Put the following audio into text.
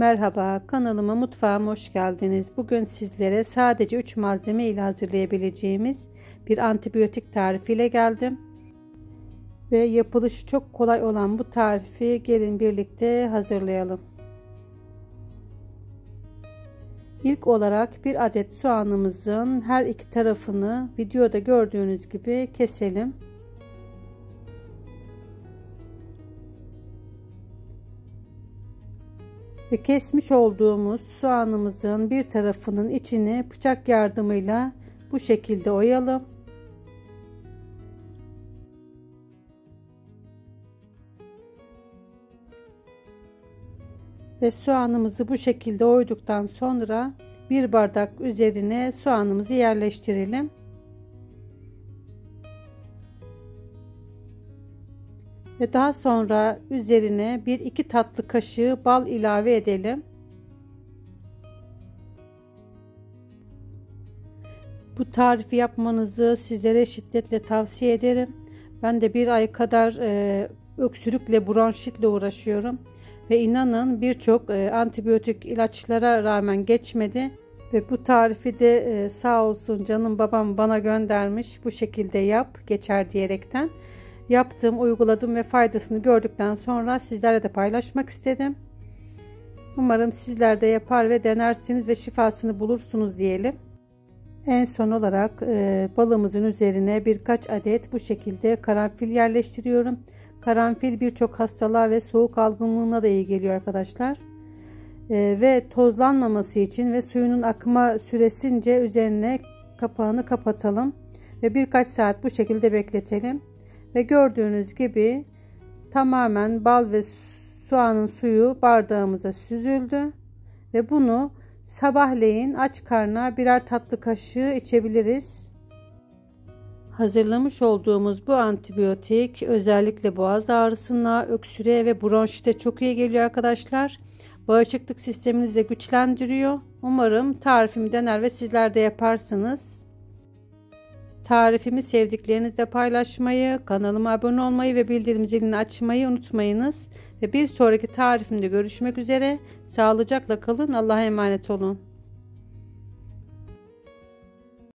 Merhaba, kanalıma, mutfağıma hoş geldiniz. Bugün sizlere sadece 3 malzeme ile hazırlayabileceğimiz bir antibiyotik tarifiyle geldim. Ve yapılışı çok kolay olan bu tarifi gelin birlikte hazırlayalım. İlk olarak bir adet soğanımızın her iki tarafını videoda gördüğünüz gibi keselim. Ve kesmiş olduğumuz soğanımızın bir tarafının içini bıçak yardımıyla bu şekilde oyalım. Ve soğanımızı bu şekilde oyduktan sonra bir bardak üzerine soğanımızı yerleştirelim. Ve daha sonra üzerine 1-2 tatlı kaşığı bal ilave edelim. Bu tarifi yapmanızı sizlere şiddetle tavsiye ederim. Ben de bir ay kadar öksürükle, bronşitle uğraşıyorum. Ve inanın birçok antibiyotik ilaçlara rağmen geçmedi. Ve bu tarifi de sağ olsun canım babam bana göndermiş. Bu şekilde yap, geçer diyerekten. Yaptım, uyguladım ve faydasını gördükten sonra sizlerle de paylaşmak istedim. Umarım sizler de yapar ve denersiniz ve şifasını bulursunuz diyelim. En son olarak balımızın üzerine birkaç adet bu şekilde karanfil yerleştiriyorum. Karanfil birçok hastalığa ve soğuk algınlığına da iyi geliyor arkadaşlar. Ve tozlanmaması için ve suyunun akma süresince üzerine kapağını kapatalım. Ve birkaç saat bu şekilde bekletelim. Ve gördüğünüz gibi tamamen bal ve soğanın suyu bardağımıza süzüldü. Ve bunu sabahleyin aç karnına birer tatlı kaşığı içebiliriz. Hazırlamış olduğumuz bu antibiyotik özellikle boğaz ağrısına, öksürüğe ve bronşite çok iyi geliyor arkadaşlar. Bağışıklık sisteminizi de güçlendiriyor. Umarım tarifimi dener ve sizler de yaparsınız. Tarifimi sevdiklerinizle paylaşmayı, kanalıma abone olmayı ve bildirim zilini açmayı unutmayınız. Ve bir sonraki tarifimde görüşmek üzere. Sağlıcakla kalın. Allah'a emanet olun.